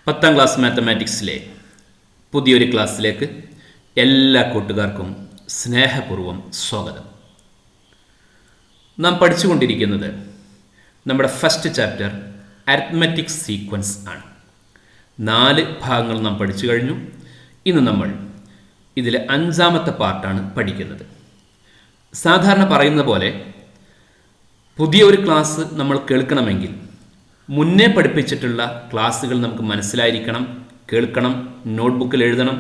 10ാം class മാത്തമാറ്റിക്സിലെ പുതിയൊരു ക്ലാസ്സിലേക്ക് എല്ലാ കൂട്ടുകാർക്കും സ്നേഹപൂർവ്വം സ്വാഗതം. നാം പഠിച്ചുകൊണ്ടിരിക്കുന്നത് നമ്മുടെ ഫസ്റ്റ് ചാപ്റ്റർ അരിത്മെറ്റിക് സീക്വൻസ് ആണ്. 4 ഭാഗങ്ങൾ നാം പഠിച്ചു കഴിഞ്ഞു. ഇന്ന് നമ്മൾ ഇതിലെ 5ാമത്തെ പാർട്ടാണ് പഠിക്കുന്നത്. സാധാരണ പറയുന്ന പോലെ പുതിയ ഒരു ക്ലാസ് നമ്മൾ കേൾക്കണമെങ്കിൽ മുന്നേ പഠിപ്പിച്ചിട്ടുള്ള ക്ലാസ്സുകൾ നമുക്ക് മനസ്സിലായിരിക്കണം, കേൾക്കണം, നോട്ട്ബുക്കിൽ എഴുതണം.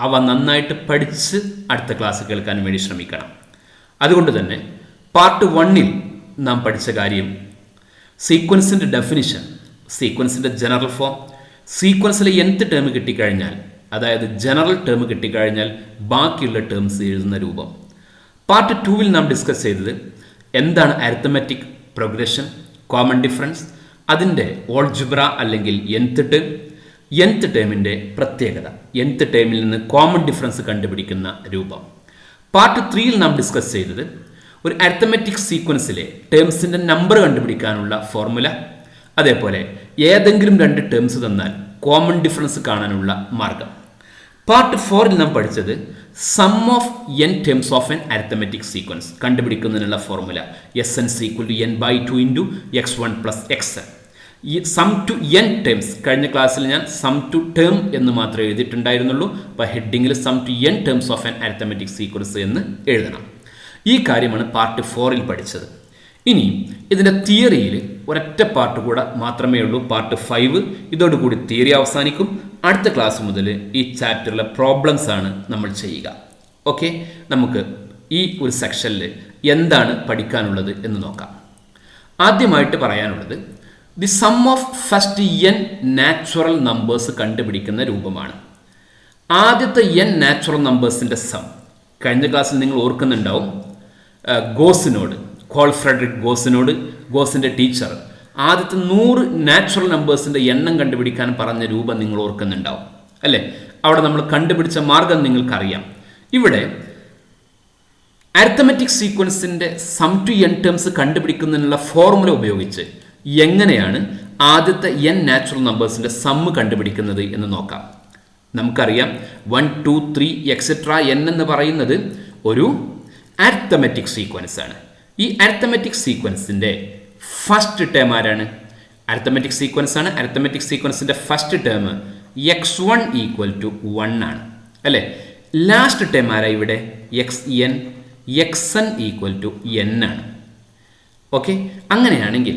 അവ നന്നായിട്ട് പഠിച്ച് അടുത്ത ക്ലാസ് കേൾക്കാൻ വേണ്ടി ശ്രമിക്കണം. അതുകൊണ്ട് തന്നെ പാർട്ട് 1ൽ നാം പഠിച്ച കാര്യം സീക്വൻസിൻ്റെ ഡെഫിനിഷൻ, സീക്വൻസിൻ്റെ ജനറൽ ഫോം, സീക്വൻസിലെ nth ടേം കിട്ടിക്കഴിഞ്ഞാൽ, അതായത് ജനറൽ ടേം കിട്ടിക്കഴിഞ്ഞാൽ ബാക്കിയുള്ള ടേംസ് എഴുതുന്ന രൂപം. പാർട്ട് 2ൽ നാം ഡിസ്കസ് ചെയ്തത് എന്താണ് അരിത്മെറ്റിക് പ്രോഗ്രഷൻ, കോമൺ ഡിഫറൻസ്, അതിൻ്റെ ഓൾജിബ്ര അല്ലെങ്കിൽ nth ടേമിൻ്റെ പ്രത്യേകത, nth ടേമിൽ നിന്ന് കോമൺ ഡിഫറൻസ് കണ്ടുപിടിക്കുന്ന രൂപം. പാർട്ട് 3ൽ നാം ഡിസ്കസ് ചെയ്തത് ഒരു അരിത്മെറ്റിക് സീക്വൻസിലെ ടേംസിൻ്റെ നമ്പർ കണ്ടുപിടിക്കാനുള്ള ഫോർമുല, അതേപോലെ ഏതെങ്കിലും 2 ടേംസ് തന്നാൽ കോമൺ ഡിഫറൻസ് കാണാനുള്ള മാർഗം. പാർട്ട് 4ൽ നാം പഠിച്ചത് sum of n terms of an arithmetic sequence കണ്ടുപിടിക്കുന്നതിനുള്ള formula Sn n/2 into x1 plus xn. ഈ സം ടു n ടേംസ് കഴിഞ്ഞ ക്ലാസ്സിൽ ഞാൻ സം ടു ടേം എന്ന് മാത്രമേ എഴുതിയിട്ടുണ്ടായിരുന്നുള്ളൂ. അപ്പോൾ ഹെഡിങ്ങിൽ sum to n terms of an arithmetic sequence എന്ന് എഴുതണം. ഈ കാര്യമാണ് പാർട്ട് 4ൽ പഠിച്ചത്. ഇനി ഇതിൻ്റെ തിയറിയിൽ ഒരൊറ്റ പാർട്ട് കൂടെ മാത്രമേ ഉള്ളൂ, പാർട്ട് 5. ഇതോടുകൂടി തിയറി അവസാനിക്കും. അടുത്ത ക്ലാസ് മുതൽ ഈ ചാപ്റ്ററിലെ പ്രോബ്ലംസ് ആണ് നമ്മൾ ചെയ്യുക. ഓക്കെ, നമുക്ക് ഈ ഒരു സെക്ഷനിൽ എന്താണ് പഠിക്കാനുള്ളത് എന്ന് നോക്കാം. ആദ്യമായിട്ട് പറയാനുള്ളത് the sum of first n natural numbers കണ്ടുപിടിക്കുന്ന രൂപമാണ്. ആദ്യത്തെ n നാച്ചുറൽ നമ്പേഴ്സിൻ്റെ സം കഴിഞ്ഞ ക്ലാസ്സിൽ നിങ്ങൾ ഓർക്കുന്നുണ്ടാവും. കോൾ ഫ്രെഡറിക് ഗോസിനോട്, ഗോസിൻ്റെ ടീച്ചർ ആദ്യത്തെ 100 നാച്ചുറൽ നമ്പേഴ്സിൻ്റെ എണ്ണം കണ്ടുപിടിക്കാൻ പറഞ്ഞ രൂപം നിങ്ങൾ ഓർക്കുന്നുണ്ടാവും അല്ലേ? അവിടെ നമ്മൾ കണ്ടുപിടിച്ച മാർഗം നിങ്ങൾക്കറിയാം. ഇവിടെ അരിത്മെറ്റിക് സീക്വൻസിൻ്റെ സം ടു n ടേംസ് കണ്ടുപിടിക്കുന്നതിനുള്ള ഫോർമുല ഉപയോഗിച്ച് എങ്ങനെയാണ് ആദ്യത്തെ n നാച്ചുറൽ നമ്പേഴ്സിൻ്റെ സമ്മ് കണ്ടുപിടിക്കുന്നത് എന്ന് നോക്കാം. നമുക്കറിയാം 1, 2, 3 എക്സെട്ര n എന്ന് പറയുന്നത് ഒരു അരിത്മെറ്റിക് സീക്വൻസ് ആണ്. ഈ അരിത്മെറ്റിക് സീക്വൻസിൻ്റെ ഫസ്റ്റ് ടേം ആരാണ്? അരിത്മെറ്റിക് സീക്വൻസ് ആണ്. അരിത്മെറ്റിക് സീക്വൻസിൻ്റെ ഫസ്റ്റ് ടേം x1 = 1 ആണ് അല്ലേ? ലാസ്റ്റ് ടേം ആരാ ഇവിടെ? xn = n ആണ്. ഓക്കെ, അങ്ങനെയാണെങ്കിൽ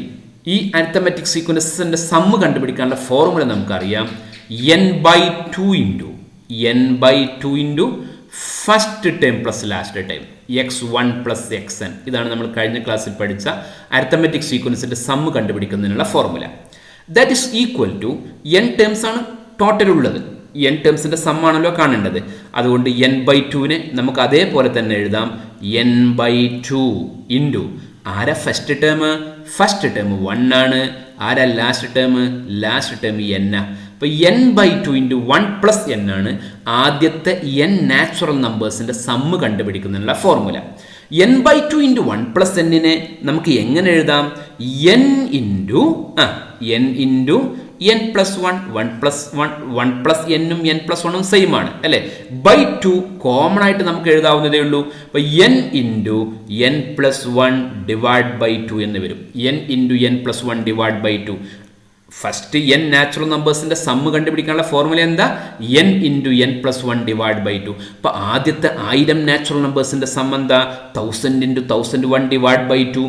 ഈ അരിത്മെറ്റിക് സീക്വൻസിൻ്റെ സമ്മ് കണ്ടുപിടിക്കാനുള്ള ഫോർമുല നമുക്കറിയാം. n/2 into first term plus last term x1 plus xn. ഇതാണ് നമ്മൾ കഴിഞ്ഞ ക്ലാസ്സിൽ പഠിച്ച അരിത്മെറ്റിക് സീക്വൻസിൻ്റെ സമ്മ് കണ്ടുപിടിക്കുന്നതിനുള്ള formula. That is equal to n terms ആണ് ടോട്ടൽ ഉള്ളത്. n ടേംസിൻ്റെ സമ്മാണല്ലോ കാണേണ്ടത്. അതുകൊണ്ട് n/2നെ നമുക്ക് അതേപോലെ തന്നെ എഴുതാം. n/2 ഇൻറ്റു ആരാ ഫസ്റ്റ് ടേം? ഫസ്റ്റ് ടേം 1 ആണ്. ആരാ last term? Last term n. അപ്പോൾ n/2 ഇൻറ്റു 1 പ്ലസ് n ആണ് ആദ്യത്തെ n നാച്ചുറൽ നമ്പേഴ്സിൻ്റെ സമ്മ് കണ്ടുപിടിക്കുന്നതിനുള്ള ഫോർമുല. n/2 ഇൻറ്റു 1 പ്ലസ് n-നെ നമുക്ക് എങ്ങനെ എഴുതാം? n into n plus 1 plus n-ഉം n പ്ലസ് 1-ഉം സെയിം ആണ് അല്ലേ? /2 കോമൺ ആയിട്ട് നമുക്ക് എഴുതാവുന്നതേ ഉള്ളൂ. അപ്പോൾ n into n plus 1 divide by 2 എന്ന് വരും. n into n plus 1 divide by 2. First n natural നമ്പേഴ്സിൻ്റെ സമ്മ് കണ്ടുപിടിക്കാനുള്ള ഫോർമുല എന്താ? n into n plus 1 divide by 2. അപ്പോൾ ആദ്യത്തെ 1000 നാച്ചുറൽ നമ്പേഴ്സിൻ്റെ സം എന്താ? 1000 ഇൻറ്റു 1001 ഡിവൈഡ് ബൈ 2.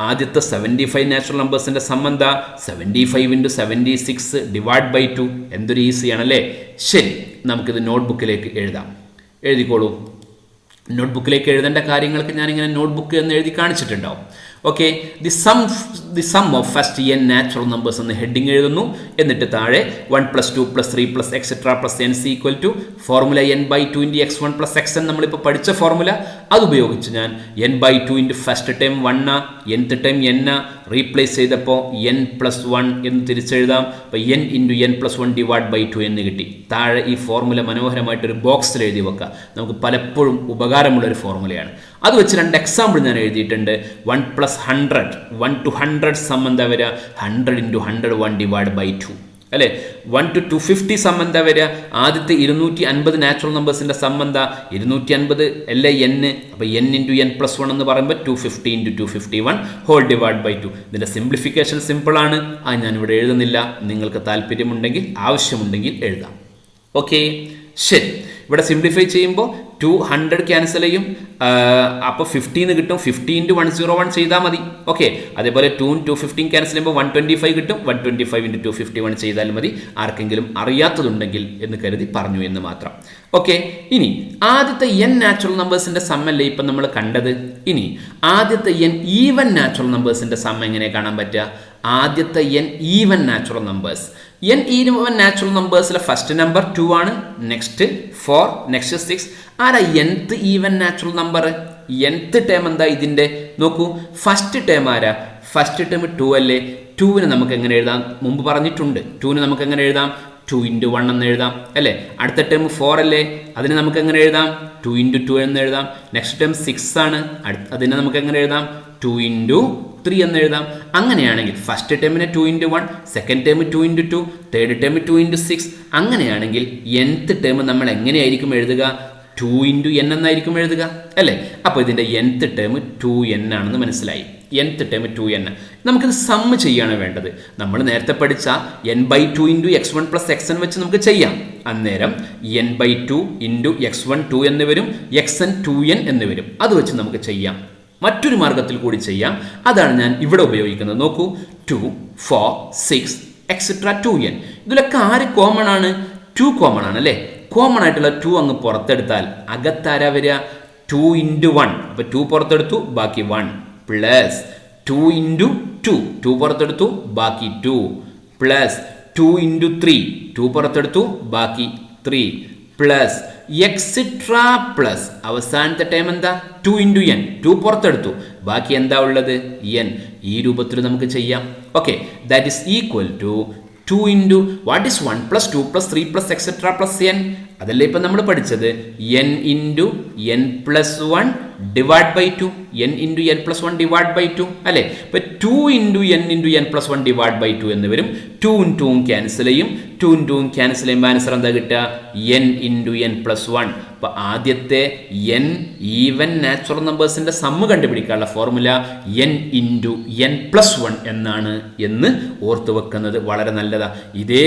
ആദ്യത്തെ 75 നാച്ചുറൽ നമ്പേഴ്സിൻ്റെ സം എന്താ? 75 ഇൻറ്റു 76 ഡിവൈഡ് ബൈ 2. എന്തൊരു ഈസിയാണല്ലേ? ശരി, നമുക്കിത് നോട്ട്ബുക്കിലേക്ക് എഴുതാം. എഴുതിക്കോളൂ. നോട്ട്ബുക്കിലേക്ക് എഴുതേണ്ട കാര്യങ്ങൾക്ക് ഞാനിങ്ങനെ നോട്ട്ബുക്ക് എന്ന് എഴുതി കാണിച്ചിട്ടുണ്ടാവും. Okay, the sum of first n natural numbers എന്ന് ഹെഡിങ് എഴുതുന്നു. എന്നിട്ട് താഴെ 1 plus 2 plus 3 plus et cetera plus n equal to formula n/2 into x1 plus xn. നമ്മളിപ്പോൾ പഠിച്ച ഫോർമുല അതുപയോഗിച്ച് ഞാൻ n/2 into first time 1 nth time n replace ചെയ്തപ്പോൾ n plus 1 എന്ന് തിരിച്ചെഴുതാം. അപ്പോൾ n into n plus 1 divide by 2 എന്ന് കിട്ടി. താഴെ ഈ ഫോർമുല മനോഹരമായിട്ടൊരു ബോക്സിൽ എഴുതി വെക്കുക. നമുക്ക് പലപ്പോഴും ഉപകാരമുള്ളൊരു ഫോർമുലയാണ്. അത് വെച്ച് 2 എക്സാമ്പിൾ ഞാൻ എഴുതിയിട്ടുണ്ട്. 1 പ്ലസ് 100, 1 to 100 സം എന്താ വരിക? 100 ഇൻറ്റു 101 ഡിവൈഡ് ബൈ 2. അല്ലേ? 1 to 250 സം എന്താ വരിക? ആദ്യത്തെ 250 നാച്ചുറൽ നമ്പേഴ്സിൻ്റെ സം എന്താ? 250 അല്ലേ n. അപ്പോൾ n ഇൻറ്റു n പ്ലസ് 1 എന്ന് പറയുമ്പോൾ 250 ഇൻറ്റു 251 ഹോൾ ഡിവൈഡ് ബൈ 2. ഇതിൻ്റെ സിംപ്ലിഫിക്കേഷൻ സിമ്പിളാണ്. അത് ഞാനിവിടെ എഴുതുന്നില്ല. നിങ്ങൾക്ക് താല്പര്യമുണ്ടെങ്കിൽ ആവശ്യമുണ്ടെങ്കിൽ എഴുതാം. ഓക്കെ, ശരി. ഇവിടെ സിംപ്ലിഫൈ ചെയ്യുമ്പോൾ 200 ക്യാൻസൽ ചെയ്യും. അപ്പോൾ 15 കിട്ടും. 50 ഇൻറ്റു 101 ചെയ്താൽ മതി. ഓക്കെ, അതേപോലെ 2 215 ക്യാൻസൽ ചെയ്യുമ്പോൾ 125 കിട്ടും. 125 ഇൻറ്റു 251 ചെയ്താൽ മതി. ആർക്കെങ്കിലും അറിയാത്തതുണ്ടെങ്കിൽ എന്ന് കരുതി പറഞ്ഞു എന്ന് മാത്രം. ഓക്കെ, ഇനി ആദ്യത്തെ n നാച്ചുറൽ നമ്പേഴ്സിൻ്റെ സമ്മല്ലേ ഇപ്പം നമ്മൾ കണ്ടത്. ഇനി ആദ്യത്തെ n ഈവൻ നാച്ചുറൽ നമ്പേഴ്സിൻ്റെ സം എങ്ങനെ കാണാൻ പറ്റുക? ആദ്യത്തെ n even natural numbers. n even natural നമ്പേഴ്സിലെ ഫസ്റ്റ് നമ്പർ 2 ആണ്. Next 4, next 6. ആരാ nth even natural number? nth term എന്താ ഇതിൻ്റെ? നോക്കൂ, ഫസ്റ്റ് ടേം ആരാ? ഫസ്റ്റ് ടേം 2 അല്ലേ? 2വിന് നമുക്ക് എങ്ങനെ എഴുതാം? മുമ്പ് പറഞ്ഞിട്ടുണ്ട്. 2വിന് നമുക്ക് എങ്ങനെ എഴുതാം? 2 ഇൻറ്റു 1 എന്ന് എഴുതാം, അല്ലേ? അടുത്ത ടേം 4 അല്ലേ? അതിന് നമുക്ക് എങ്ങനെ എഴുതാം? 2 ഇൻറ്റു 2 എന്ന് എഴുതാം. നെക്സ്റ്റ് ടേം 6 ആണ്. അതിനെ നമുക്ക് എങ്ങനെ എഴുതാം? 2 ഇൻറ്റു 3 എന്ന് എഴുതാം. അങ്ങനെയാണെങ്കിൽ ഫസ്റ്റ് ടേമിന് 2 into 1, second term 2 into 2, third term 2 into 6. അങ്ങനെയാണെങ്കിൽ nth ടേം നമ്മൾ എങ്ങനെയായിരിക്കും എഴുതുക? 2 ഇൻറ്റു n എന്നായിരിക്കും എഴുതുക, അല്ലേ? അപ്പോൾ ഇതിൻ്റെ nth ടേം 2n ആണെന്ന് മനസ്സിലായി. nth term 2n. നമുക്കിത് സമ്മ് ചെയ്യാണ് വേണ്ടത്. നമ്മൾ നേരത്തെ പഠിച്ച n/2 into x1 plus xn വെച്ച് നമുക്ക് ചെയ്യാം. അന്നേരം n/2 ഇൻറ്റു x1 2 എന്ന് വരും, xn 2n എന്ന് വരും. അത് വെച്ച് നമുക്ക് ചെയ്യാം. മറ്റൊരു മാർഗത്തിൽ കൂടി ചെയ്യാം. അതാണ് ഞാൻ ഇവിടെ ഉപയോഗിക്കുന്നത്. നോക്കൂ, 2, 4, 6 എക്സെട്ര 2n. ഇതിലൊക്കെ ആര് കോമൺ ആണ്? 2 കോമൺ ആണ്, അല്ലേ? കോമൺ ആയിട്ടുള്ള 2 അങ്ങ് പുറത്തെടുത്താൽ അകത്താരാ വരിക? 2 ഇൻറ്റു 1. അപ്പോൾ 2 പുറത്തെടുത്തു, ബാക്കി 1 പ്ലസ് 2 ഇൻറ്റു 2. 2 പുറത്തെടുത്തു, ബാക്കി 2 പ്ലസ് 2 ഇൻറ്റു 3. 2 പുറത്തെടുത്തു, ബാക്കി 3 പ്ലസ് എക്സിട്രാ പ്ലസ് അവസാനത്തെ ടൈം എന്താ? 2 ഇൻറ്റു n. 2 പുറത്തെടുത്തു, ബാക്കി എന്താ ഉള്ളത്? n. ഈ രൂപത്തിൽ നമുക്ക് ചെയ്യാം. Okay, that is equal to 2 into what is 1 plus 2 plus 3 plus et cetera plus n. അതല്ലേ ഇപ്പം നമ്മൾ പഠിച്ചത്? n into n plus 1 divide by 2. n into n plus 1 divide by 2, അല്ലേ? ഇപ്പം 2 into n into n plus 1 divide by 2 എന്ന് വരും. 2ഉം 2ഉം cancel ചെയ്യും. 2ഉം 2ഉം cancel ചെയ്യുമ്പോൾ ആൻസർ എന്താ കിട്ടുക? n into n plus 1. അപ്പോൾ ആദ്യത്തെ n ഈവൻ നാച്ചുറൽ നമ്പേഴ്സിൻ്റെ സമ്മ് കണ്ടുപിടിക്കാനുള്ള formula n into n plus 1 എന്നാണ് എന്ന് ഓർത്ത് വെക്കുന്നത് വളരെ നല്ലതാണ്. ഇതേ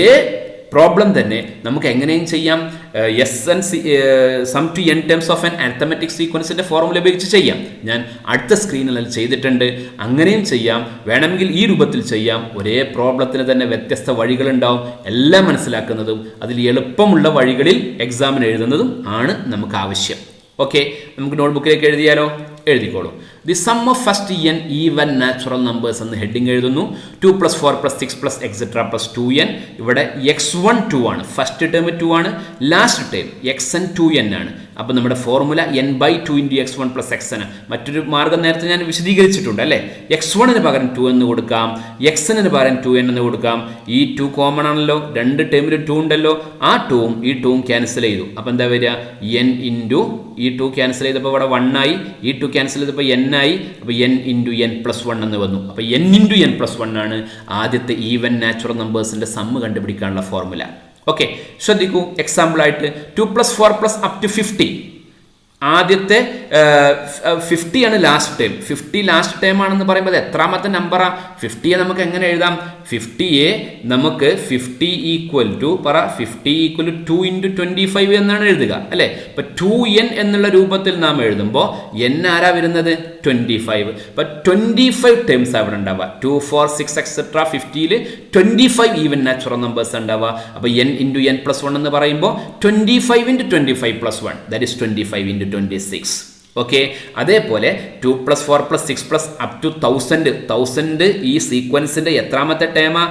പ്രോബ്ലം തന്നെ നമുക്ക് എങ്ങനെയും ചെയ്യാം. Sum to n terms of an arithmetic സീക്വൻസിൻ്റെ ഫോർമുല ഉപയോഗിച്ച് ചെയ്യാം. ഞാൻ അടുത്ത സ്ക്രീനിൽ അത് ചെയ്തിട്ടുണ്ട്. അങ്ങനെയും ചെയ്യാം. വേണമെങ്കിൽ ഈ രൂപത്തിൽ ചെയ്യാം. ഒരേ പ്രോബ്ലത്തിന് തന്നെ വ്യത്യസ്ത വഴികളുണ്ടാവും. എല്ലാം മനസ്സിലാക്കുന്നതും അതിൽ എളുപ്പമുള്ള വഴികളിൽ എക്സാമിന് എഴുതുന്നതും ആണ് നമുക്ക് ആവശ്യം. ഓക്കെ, നമുക്ക് നോട്ട്ബുക്കിലേക്ക് എഴുതിയാലോ? എഴുതിക്കോളൂ. The sum of first n even natural numbers എന്ന് ഹെഡിങ് എഴുതുന്നു. 2 plus 4 plus 6 plus et cetera plus 2n. ഇവിടെ x1 2 ആണ്. ഫസ്റ്റ് ടേം 2 ആണ്. ലാസ്റ്റ് ടേം xn 2n ആണ്. അപ്പോൾ നമ്മുടെ formula n/2 into x1 plus xn. മറ്റൊരു മാർഗ്ഗം നേരത്തെ ഞാൻ വിശദീകരിച്ചിട്ടുണ്ട്, അല്ലേ? x1ന് പകരം 2 എന്ന് കൊടുക്കാം, xnന് പകരം 2n എന്ന് കൊടുക്കാം. ഈ 2 കോമൺ ആണല്ലോ, രണ്ട് ടേമിൽ 2 ഉണ്ടല്ലോ. ആ 2ഉം ഈ 2ഉം ക്യാൻസൽ ചെയ്തു. അപ്പോൾ എന്താ വരിക? n ഇൻറ്റു ഈ 2 ക്യാൻസൽ ചെയ്തപ്പോൾ ഇവിടെ 1 ആയി. ഈ 2 ക്യാൻസൽ ചെയ്തപ്പോൾ n ആയി. അപ്പോൾ n ഇൻറ്റു n പ്ലസ് 1 എന്ന് വന്നു. അപ്പോൾ n ഇൻറ്റു n പ്ലസ് 1 ആണ് ആദ്യത്തെ ഈവൻ നാച്ചുറൽ നമ്പേഴ്സിൻ്റെ സമ്മ് കണ്ടുപിടിക്കാനുള്ള ഫോർമുല. ഓക്കെ, ശ്രദ്ധിക്കൂ. എക്സാമ്പിളായിട്ട് 2 പ്ലസ് 4 പ്ലസ് അപ് ടു 50. ആദ്യത്തെ 50 ആണ് ലാസ്റ്റ് ടൈം. 50 ലാസ്റ്റ് ടൈം ആണെന്ന് പറയുമ്പോൾ എത്രാമത്തെ നമ്പറാ? 50യെ നമുക്ക് എങ്ങനെ എഴുതാം? 50യെ നമുക്ക് 50 ഈക്വൽ ടു 2 ഇൻറ്റു 25 എന്നാണ് എഴുതുക, അല്ലേ? ഇപ്പം 2n എന്നുള്ള രൂപത്തിൽ നാം എഴുതുമ്പോൾ n ആരാ വരുന്നത്? 25. അപ്പം 25 ടേംസ് അവിടെ ഉണ്ടാവുക. 2, 4, 6 എക്സെട്രാ 50യിൽ 25 ഈവൻ നാച്ചുറൽ നമ്പേഴ്സ് ഉണ്ടാവുക. അപ്പോൾ n ഇൻറ്റു n പ്ലസ് 1 എന്ന് പറയുമ്പോൾ 25 into 25 plus 1, that is 25 into 26. Okay, അതേപോലെ 2 plus 4 plus 6 plus up to 1000 ഈ സീക്വൻസിൻ്റെ എത്രാമത്തെ ടേമാ?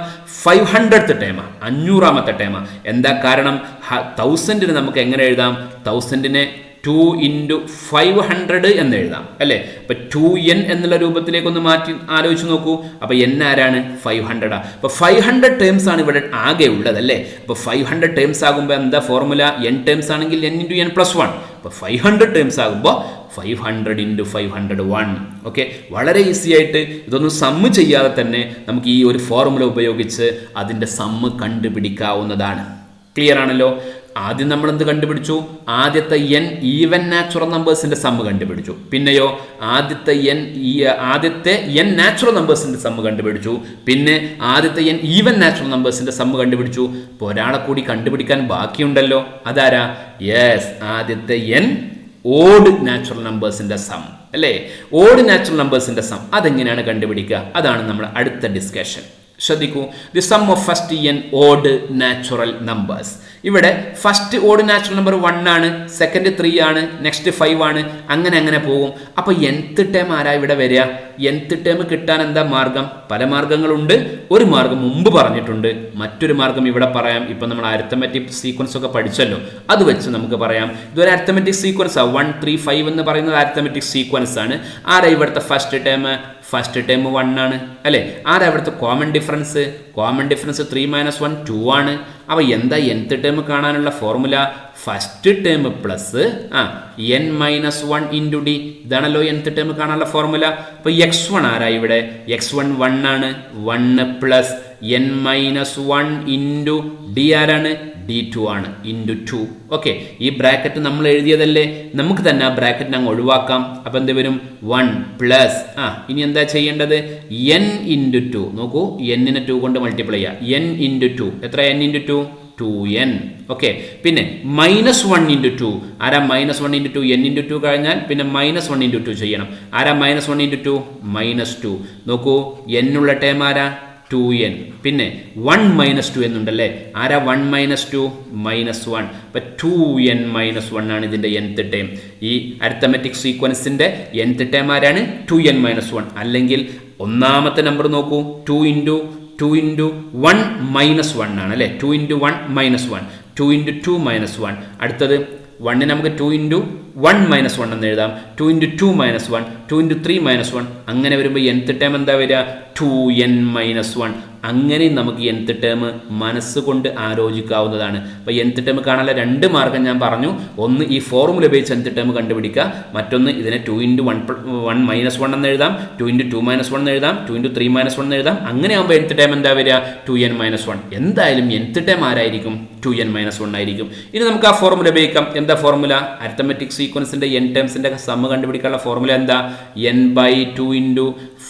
500th ടേമാ, 500ാമത്തെ ടേമാ. എന്താ കാരണം? 1000ന് നമുക്ക് എങ്ങനെ എഴുതാം? 1000നെ 2 ഇൻറ്റു 500 എന്ന് എഴുതാം അല്ലേ. അപ്പം 2n എന്നുള്ള രൂപത്തിലേക്കൊന്ന് മാറ്റി ആലോചിച്ച് നോക്കൂ. അപ്പം n ആരാണ്? 500. അപ്പോൾ 500 ടേംസ് ആണ് ഇവിടെ ആകെ ഉള്ളത് അല്ലേ. അപ്പോൾ 500 ടേംസ് ആകുമ്പോൾ എന്താ ഫോർമുല? n ടേംസ് ആണെങ്കിൽ n ഇൻറ്റു n പ്ലസ് 1. അപ്പോൾ 500 ടേംസ് ആകുമ്പോൾ 500 ഇൻറ്റു 501. ഓക്കെ, വളരെ ഈസി ആയിട്ട് ഇതൊന്നും സമ്മ് ചെയ്യാതെ തന്നെ നമുക്ക് ഈ ഒരു ഫോർമുല ഉപയോഗിച്ച് അതിൻ്റെ സമ്മ് കണ്ടുപിടിക്കാവുന്നതാണ്. ക്ലിയർ ആണല്ലോ. ആദ്യം നമ്മൾ എന്ത് കണ്ടുപിടിച്ചു? ആദ്യത്തെ n ഈവൻ നാച്ചുറൽ നമ്പേഴ്സിന്റെ സമ്മ് കണ്ടുപിടിച്ചു. പിന്നെയോ ആദ്യത്തെ n നാച്ചുറൽ നമ്പേഴ്സിന്റെ സമ്മ് കണ്ടുപിടിച്ചു. പിന്നെ ആദ്യത്തെ n ഈവൻ നാച്ചുറൽ നമ്പേഴ്സിന്റെ സമ്മ് കണ്ടുപിടിച്ചു. ഇപ്പോൾ ഒരാളെ കൂടി കണ്ടുപിടിക്കാൻ ബാക്കിയുണ്ടല്ലോ. അതാരാ? യെസ്, ആദ്യത്തെ n ഓഡ് നാച്ചുറൽ നമ്പേഴ്സിന്റെ സം അല്ലേ. ഓഡ് നാച്ചുറൽ നമ്പേഴ്സിന്റെ സം അതെങ്ങനെയാണ് കണ്ടുപിടിക്കുക? അതാണ് നമ്മുടെ അടുത്ത ഡിസ്കഷൻ. ശ്രദ്ധിക്കൂ, the sum of first n odd natural numbers. ഇവിടെ ഫസ്റ്റ് ഓഡ് നാച്ചുറൽ നമ്പർ 1 ആണ്, സെക്കൻഡ് 3 ആണ്, നെക്സ്റ്റ് 5 ആണ്, അങ്ങനെ പോകും. അപ്പോൾ nth ടേം ആരാ ഇവിടെ വരിക? nth ടേം കിട്ടാൻ എന്താ മാർഗം? പല മാർഗങ്ങളുണ്ട്. ഒരു മാർഗം മുമ്പ് പറഞ്ഞിട്ടുണ്ട്, മറ്റൊരു മാർഗം ഇവിടെ പറയാം. ഇപ്പം നമ്മൾ അരിത്തമെറ്റിക് സീക്വൻസ് ഒക്കെ പഠിച്ചല്ലോ, അത് വെച്ച് നമുക്ക് പറയാം. ഇതൊരു അരിത്തമെറ്റിക് സീക്വൻസ് ആണ്. 1 3 5 എന്ന് പറയുന്നത് അരിത്തമെറ്റിക് സീക്വൻസ് ആണ്. ആരാ ഇവിടുത്തെ ഫസ്റ്റ് ടേം? ഫസ്റ്റ് ടേം 1 ആണ് അല്ലേ. ആരാ ഇവിടുത്തെ കോമൺ ഡിഫറൻസ്? കോമൺ ഡിഫറൻസ് 3 - 1 2 ആണ്. അപ്പോൾ എന്താ nth ടേം കാണാനുള്ള formula? First term plus n - 1 into D. ഇതാണല്ലോ nth ടേം കാണാനുള്ള ഫോർമുല. അപ്പോൾ x1 ആരാ ഇവിടെ? x1 1 ആണ്. 1 പ്ലസ് n - 1 ഇൻറ്റു ഡി ആരാണ്? d2 ആണ്, ഇൻറ്റു 2. ഓക്കെ, ഈ ബ്രാക്കറ്റ് നമ്മൾ എഴുതിയതല്ലേ, നമുക്ക് തന്നെ ആ ബ്രാക്കറ്റിനെ അങ്ങ് ഒഴിവാക്കാം. അപ്പം എന്ത് വരും? 1 പ്ലസ് ഇനി എന്താ ചെയ്യേണ്ടത്? n into 2. നോക്കൂ, n-നെ 2 കൊണ്ട് മൾട്ടിപ്ലൈ ചെയ്യുക. n ഇൻറ്റു 2 എത്ര? n into 2 2n. ഓക്കെ, പിന്നെ -1 ഇൻറ്റു 2 ആരാ? -1 ഇൻറ്റു 2 n ഇൻറ്റു 2 കഴിഞ്ഞാൽ പിന്നെ -1 ഇൻറ്റു 2 ചെയ്യണം. ആരാ -1 ഇൻറ്റു 2? -2. നോക്കൂ, n ഉള്ള ടേം ആരാ? 2n. പിന്നെ 1 - 2 എന്നുണ്ടല്ലേ. ആരാ 1 - 2? -1. അപ്പം 2n - 1 ആണ് ഇതിൻ്റെ nth ടേം. ഈ അരിത്തമെറ്റിക് സീക്വൻസിൻ്റെ nth ടേം ആരാണ്? 2n - 1. അല്ലെങ്കിൽ ഒന്നാമത്തെ നമ്പർ നോക്കൂ, 2 ഇൻറ്റു 1 - 1 ആണ് അല്ലേ. 2 ഇൻറ്റു 1 - 1, 2 ഇൻറ്റു 2 - 1. അടുത്തത് 1 നമുക്ക് 2 ഇൻറ്റു 1 - 1 എന്ന് എഴുതാം. 2 ഇൻറ്റു 2 - 1, 2 ഇൻറ്റു 3 - 1. അങ്ങനെ വരുമ്പോൾ nth ടേം എന്താ വരിക? 2n - 1. അങ്ങനെ നമുക്ക് nth ടേം മനസ്സുകൊണ്ട് ആലോചിക്കാവുന്നതാണ്. അപ്പോൾ nth ടേം കാണാനുള്ള 2 മാർഗം ഞാൻ പറഞ്ഞു. ഒന്ന് ഈ ഫോർമുല ഉപയോഗിച്ച് nth ടേം കണ്ടുപിടിക്കുക. മറ്റൊന്ന് ഇതിനെ 2 ഇൻറ്റു 1 - 1 എന്ന് എഴുതാം, 2 ഇൻറ്റു 2 - 1 എന്ന് എഴുതാം, 2 ഇൻറ്റു 3 - 1 എന്ന് എഴുതാം. അങ്ങനെ ആകുമ്പോൾ nth ടേം എന്താ വരിക? 2n - 1. എന്തായാലും nth ടേം ആരായിരിക്കും? 2n - 1 ആയിരിക്കും. ഇനി നമുക്ക് ആ ഫോർമുല ഉപയോഗിക്കാം. എന്താ ഫോർമുല? അരിത്തമെറ്റിക് സീക്വൻസിൻ്റെ n ടേംസിൻ്റെ സമ്മ് കണ്ടുപിടിക്കാനുള്ള ഫോർമുല എന്താ? n/2 into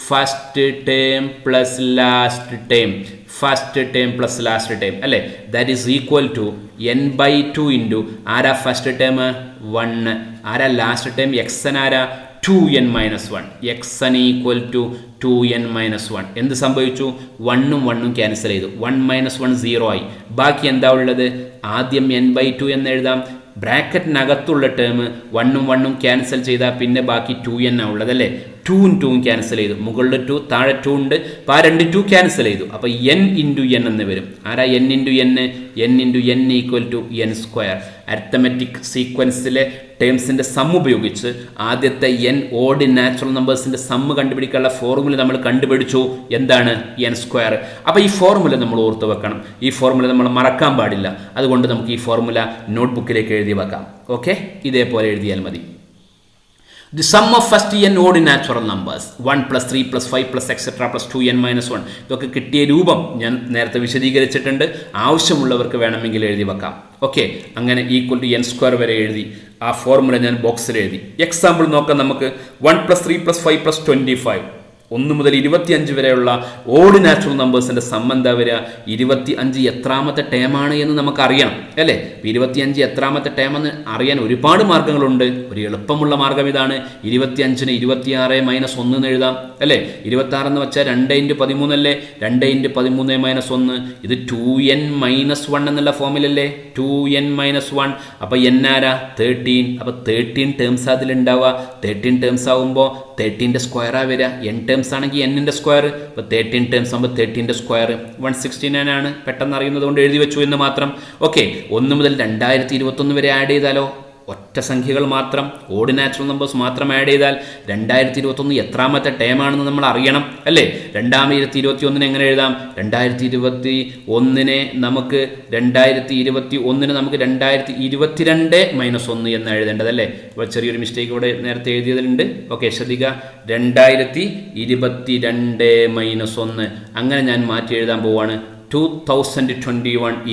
first term plus last term. First term plus last term അല്ലേ. That is equal to n/2 into ആരാ ഫസ്റ്റ് ടേം? 1. ആരാ ലാസ്റ്റ് ടേം? xn ആരാ? 2n - 1. xn equal to 2n - 1. എന്ത് സംഭവിച്ചു? 1 ഉം 1 ഉം ക്യാൻസൽ ചെയ്തു. 1 - 1 0 ആയി. ബാക്കി എന്താ ഉള്ളത്? ആദ്യം n/2 എന്ന് എഴുതാം. ബ്രാക്കറ്റിനകത്തുള്ള ടേം 1 ഉം 1 ഉം ക്യാൻസൽ ചെയ്താൽ പിന്നെ ബാക്കി 2n ആണ് ഉള്ളത് അല്ലേ. 2 ഉം 2 ഉം ക്യാൻസൽ ചെയ്തു. മുകളിൽ 2, താഴെ 2 ഉണ്ട്. അപ്പോൾ ആ 2 2 ക്യാൻസൽ ചെയ്തു. അപ്പോൾ n ഇൻറ്റു n എന്ന് വരും. ആരാ n into n? n into n equal to n². Arithmetic സീക്വൻസിലെ ടേംസിൻ്റെ സം ഉപയോഗിച്ച് ആദ്യത്തെ n ഓഡ് നാച്ചുറൽ നമ്പേഴ്സിൻ്റെ സമ്മ് കണ്ടുപിടിക്കാനുള്ള ഫോർമുല നമ്മൾ കണ്ടുപിടിച്ചു. എന്താണ്? n². അപ്പോൾ ഈ ഫോർമുല നമ്മൾ ഓർത്ത് വെക്കണം. ഈ ഫോർമുല നമ്മൾ മറക്കാൻ പാടില്ല. അതുകൊണ്ട് നമുക്ക് ഈ ഫോർമുല നോട്ട്ബുക്കിലേക്ക് എഴുതി വെക്കാം. ഓക്കെ, ഇതേപോലെ എഴുതിയാൽ മതി. The sum of first n odd natural numbers 1 plus 3 plus 5 plus etc plus 2n minus 1. ഇതൊക്കെ കിട്ടിയ രൂപം ഞാൻ നേരത്തെ വിശദീകരിച്ചിട്ടുണ്ട്. ആവശ്യമുള്ളവർക്ക് വേണമെങ്കിൽ എഴുതി വെക്കാം. ഓക്കെ, അങ്ങനെ ഈക്വൽ ടു n² വരെ എഴുതി. ആ ഫോർമുല ഞാൻ ബോക്സിൽ എഴുതി. എക്സാമ്പിൾ നോക്കാം നമുക്ക്. 1 plus 3 plus 5 plus 25. 1 മുതൽ 25 വരെയുള്ള ഓഡ് നാച്ചുറൽ നമ്പേഴ്സിൻ്റെ സം എന്താ വരിക? 25 എത്രാമത്തെ ടേമാണ് എന്ന് നമുക്കറിയണം അല്ലേ. 25 എത്രാമത്തെ ടേമെന്ന് അറിയാൻ ഒരുപാട് മാർഗ്ഗങ്ങളുണ്ട്. ഒരു എളുപ്പമുള്ള മാർഗ്ഗം ഇതാണ്. 25-ന് 26 - 1 എന്ന് എഴുതാം അല്ലേ. 26 എന്ന് വെച്ചാൽ 2 ഇൻറ്റു 13 അല്ലേ. 2 ഇൻറ്റു 13 - 1. ഇത് 2n - 1 എന്നുള്ള ഫോമിലല്ലേ. 2n - 1. അപ്പോൾ n ആരാ? 13. അപ്പോൾ 13 ടേംസ് അതിലുണ്ടാവുക. 13 ടേംസ് ആകുമ്പോൾ 13ൻ്റെ സ്ക്വയറാണ് വരിക. n ടേംസ് ആണെങ്കിൽ n-ൻ്റെ സ്ക്വയർ. ഇപ്പോൾ 13 ടേംസ് ആകുമ്പോൾ 13ൻ്റെ സ്ക്വയർ 169 ആണ്. പെട്ടെന്ന് അറിയുന്നത് കൊണ്ട് എഴുതി വെച്ചു എന്ന് മാത്രം. ഓക്കെ, 1 മുതൽ 2021 വരെ ആഡ് ചെയ്താലോ? ഒറ്റ സംഖ്യകൾ മാത്രം, ഓഡ് നാച്ചുറൽ നമ്പേഴ്സ് മാത്രം ആഡ് ചെയ്താൽ 2021 എത്രാമത്തെ ടേമാണെന്ന് നമ്മൾ അറിയണം അല്ലേ? 2021 എങ്ങനെ എഴുതാം? 2021 നമുക്ക് 2022 -1 എന്ന് എഴുതേണ്ടതല്ലേ? അപ്പോൾ ചെറിയൊരു മിസ്റ്റേക്ക് ഇവിടെ നേരത്തെ എഴുതിയതിലുണ്ട്. ഓക്കെ, ശ്രദ്ധിക്കുക. 2022 -1 അങ്ങനെ ഞാൻ മാറ്റി എഴുതാൻ പോവാണ്. 2021 =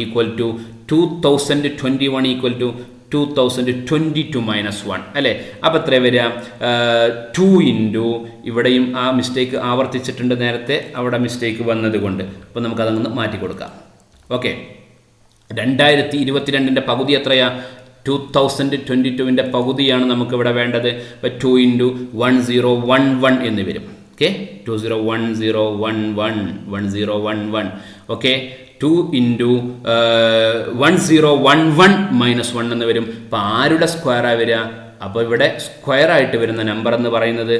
2022 -1 അല്ലേ? അപ്പോൾ എത്ര വരിക? 2 ഇൻറ്റു ഇവിടെയും ആ മിസ്റ്റേക്ക് ആവർത്തിച്ചിട്ടുണ്ട് നേരത്തെ, അവിടെ മിസ്റ്റേക്ക് വന്നതുകൊണ്ട്. അപ്പോൾ നമുക്കതങ്ങ് മാറ്റി കൊടുക്കാം. ഓക്കെ, 2022 പകുതി എത്രയാ? 2022 പകുതിയാണ് നമുക്കിവിടെ വേണ്ടത്. അപ്പോൾ 2 ഇൻറ്റു 1011 എന്ന് വരും. Okay, 201011 okay. 2 ഇൻറ്റു 1011 -1 എന്ന് വരും. അപ്പോൾ ആരുടെ സ്ക്വയറാണ് വരിക? അപ്പോൾ ഇവിടെ സ്ക്വയർ ആയിട്ട് വരുന്ന നമ്പർ എന്ന് പറയുന്നത്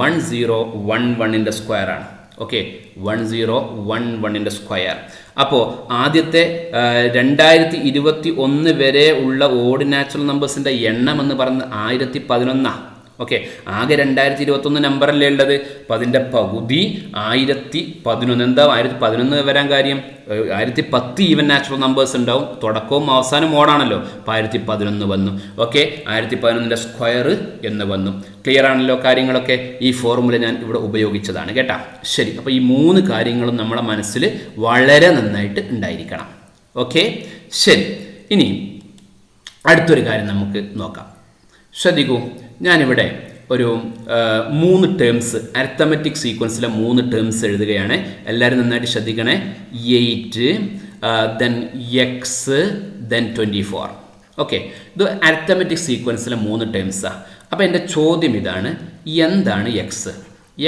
1011 സ്ക്വയറാണ്. Okay, 1011 square. അപ്പോൾ ആദ്യത്തെ 2021 വരെ ഉള്ള ഓഡ് നാച്ചുറൽ നമ്പേഴ്സിൻ്റെ എണ്ണം എന്ന് പറയുന്നത് 1011. ഓക്കെ, ആകെ 2021 നമ്പറല്ലേ ഉള്ളത്. അപ്പോൾ അതിൻ്റെ പകുതി 1011. എന്താ 1011 വരാൻ കാര്യം? 1010 ഈവൻ നാച്ചുറൽ നമ്പേഴ്സ് ഉണ്ടാവും. തുടക്കവും അവസാനം ഓടാണല്ലോ. അപ്പോൾ 1011 വന്നു. ഓക്കെ, 1011 സ്ക്വയർ എന്ന് വന്നു. ക്ലിയർ ആണല്ലോ കാര്യങ്ങളൊക്കെ? ഈ ഫോർമുല ഞാൻ ഇവിടെ ഉപയോഗിച്ചതാണ് കേട്ടോ. ശരി, അപ്പോൾ ഈ 3 കാര്യങ്ങളും നമ്മളെ മനസ്സിൽ വളരെ നന്നായിട്ട് ഉണ്ടായിരിക്കണം. ഓക്കെ, ശരി. ഇനി അടുത്തൊരു കാര്യം നമുക്ക് നോക്കാം. ശ്രദ്ധിക്കൂ, ഞാനിവിടെ ഒരു 3 ടേംസ്, അരിത്തമെറ്റിക് സീക്വൻസിലെ 3 ടേംസ് എഴുതുകയാണ്. എല്ലാവരും നന്നായിട്ട് ശ്രദ്ധിക്കണേ. 8 ദെൻ എക്സ് ദെൻ 24. ഓക്കെ, ഇത് അരിത്തമെറ്റിക് സീക്വൻസിലെ 3 ടേംസാണ്. അപ്പോൾ എൻ്റെ ചോദ്യം ഇതാണ്, എന്താണ് എക്സ്?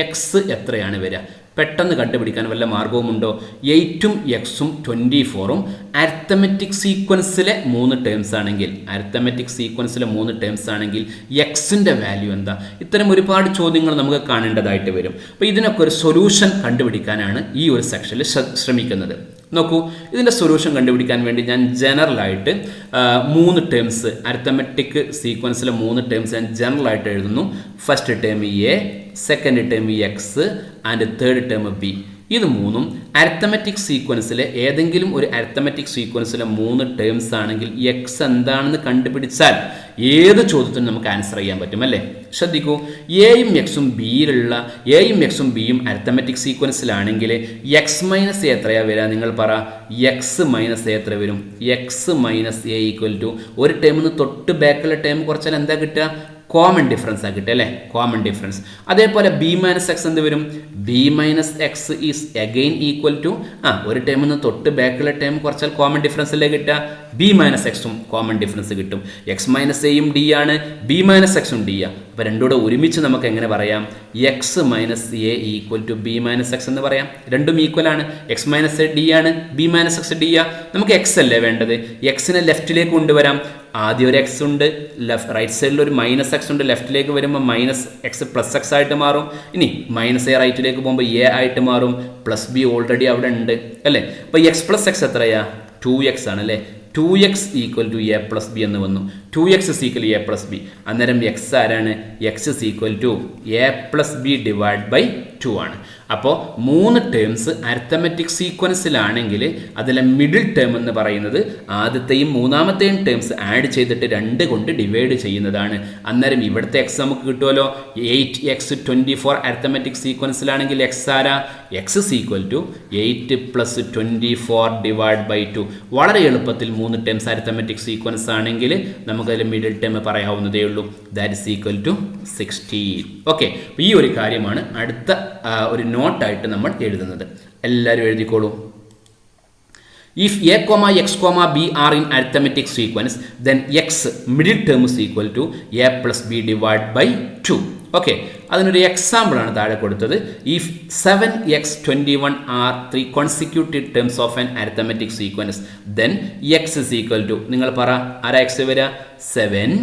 എക്സ് എത്രയാണ് വരിക? പെട്ടെന്ന് കണ്ടുപിടിക്കാൻ വല്ല മാർഗവുമുണ്ടോ? 8ഉം എക്സും 24ഉം അരിത്തമെറ്റിക് സീക്വൻസിലെ 3 ടേംസ് ആണെങ്കിൽ എക്സിൻ്റെ വാല്യൂ എന്താ? ഇത്തരം ഒരുപാട് ചോദ്യങ്ങൾ നമുക്ക് കാണേണ്ടതായിട്ട് വരും. അപ്പോൾ ഇതിനൊക്കെ ഒരു സൊല്യൂഷൻ കണ്ടുപിടിക്കാനാണ് ഈ ഒരു സെക്ഷനിൽ ശ്രമിക്കുന്നത്. നോക്കൂ, ഇതിൻ്റെ സൊല്യൂഷൻ കണ്ടുപിടിക്കാൻ വേണ്ടി ഞാൻ ജനറലായിട്ട് 3 ടേംസ്, അരിത്തമെറ്റിക് സീക്വൻസിലെ 3 ടേംസ് ഞാൻ ജനറലായിട്ട് എഴുതുന്നു. First term A, second term X and third term B. ഇത് 3ഉം അരിത്തമെറ്റിക് സീക്വൻസിലെ ഏതെങ്കിലും ഒരു അരിത്തമെറ്റിക് സീക്വൻസിലെ 3 ടേംസ് ആണെങ്കിൽ എക്സ് എന്താണെന്ന് കണ്ടുപിടിച്ചാൽ ഏത് ചോദ്യത്തിനും നമുക്ക് ആൻസർ ചെയ്യാൻ പറ്റും അല്ലേ? ശ്രദ്ധിക്കൂ, എയും എക്സും ബിയും അരിത്തമെറ്റിക് സീക്വൻസിലാണെങ്കിൽ എക്സ് മൈനസ് എ എത്രയാണ് വരിക? നിങ്ങൾ പറ. എക്സ് മൈനസ് എ എത്ര വരും? X minus a equal to ഒരു ടേമിൽ നിന്ന് തൊട്ട് ബാക്കിലുള്ള ടേം കുറച്ചാൽ എന്താ കിട്ടുക? കോമൺ ഡിഫറൻസ് ആക്കി കിട്ടുക അല്ലേ? Common difference. അതേപോലെ ബി മൈനസ് എക്സ് എന്ത് വരും? B minus x is again equal to ഒരു ടേമിൽ നിന്ന് തൊട്ട് ബാക്കിലുള്ള ടേം കുറച്ചാൽ കോമൺ ഡിഫറൻസ് അല്ലേ കിട്ടുക? ബി മൈനസ് എക്സും കോമൺ ഡിഫറൻസ് കിട്ടും. എക്സ് മൈനസ് എയും ഡി ആണ്, ബി മൈനസ് എക്സും ഡി ആണ്. അപ്പോൾ രണ്ടുകൂടെ ഒരുമിച്ച് നമുക്ക് എങ്ങനെ പറയാം? X minus a equal to b minus x എന്ന് പറയാം. രണ്ടും ഈക്വൽ ആണ്. എക്സ് മൈനസ് എ ഡി ആണ്, ബി മൈനസ് എക്സ് ഡി ആ. നമുക്ക് എക്സ് അല്ലേ വേണ്ടത്? എക്സിനെ ലെഫ്റ്റിലേക്ക് കൊണ്ടുവരാം. ആദ്യം ഒരു എക്സ് ഉണ്ട്, റൈറ്റ് സൈഡിൽ ഒരു മൈനസ് എക്സ് ഉണ്ട്. ലെഫ്റ്റിലേക്ക് വരുമ്പോൾ മൈനസ് എക്സ് പ്ലസ് എക്സ് ആയിട്ട് മാറും. ഇനി മൈനസ് എ റൈറ്റിലേക്ക് പോകുമ്പോൾ എ ആയിട്ട് മാറും. പ്ലസ് ബി ഓൾറെഡി അവിടെ ഉണ്ട് അല്ലേ? അപ്പോൾ എക്സ് പ്ലസ് എക്സ് എത്രയാ? 2x ആണല്ലേ? 2x equal to a plus b എന്ന് വന്നു. 2x equal a plus b. അന്നേരം എക്സ് ആരാണ്? X equal to a plus b divide by 2 ആണ്. അപ്പോൾ 3 ടേംസ് അരിത്തമെറ്റിക് സീക്വൻസിലാണെങ്കിൽ അതിലെ മിഡിൽ ടേം എന്ന് പറയുന്നത് ആദ്യത്തെയും മൂന്നാമത്തെയും ടേംസ് ആഡ് ചെയ്തിട്ട് 2 കൊണ്ട് ഡിവൈഡ് ചെയ്യുന്നതാണ്. അന്നേരം ഇവിടുത്തെ എക്സ് നമുക്ക് കിട്ടുമല്ലോ. 8x 24 അരിത്തമെറ്റിക് സീക്വൻസിലാണെങ്കിൽ എക്സ് ആരാ? X equal to 8 plus 24 divide by 2. വളരെ എളുപ്പത്തിൽ 3 ടേംസ് അരിത്തമെറ്റിക് സീക്വൻസ് ആണെങ്കിൽ നമുക്കതിൽ മിഡിൽ ടേം പറയാവുന്നതേ ഉള്ളൂ. That is equal to 16. Okay, ഈ ഒരു കാര്യമാണ് അടുത്ത ഒരു നോട്ടായിട്ട് നമ്മൾ എഴുതുന്നത്. എല്ലാവരും എഴുതിക്കോളൂ. If a, x, b are in arithmetic sequence, then x middle term is equal to a plus b divided by 2. Okay, അതിനൊരു എക്സാമ്പിൾ ആണ് താഴെ കൊടുത്തത്. If 7x 21 are 3 consecutive terms of an arithmetic sequence, then x is equal to, നിങ്ങൾ പറ, ആരാ x വരിക? 7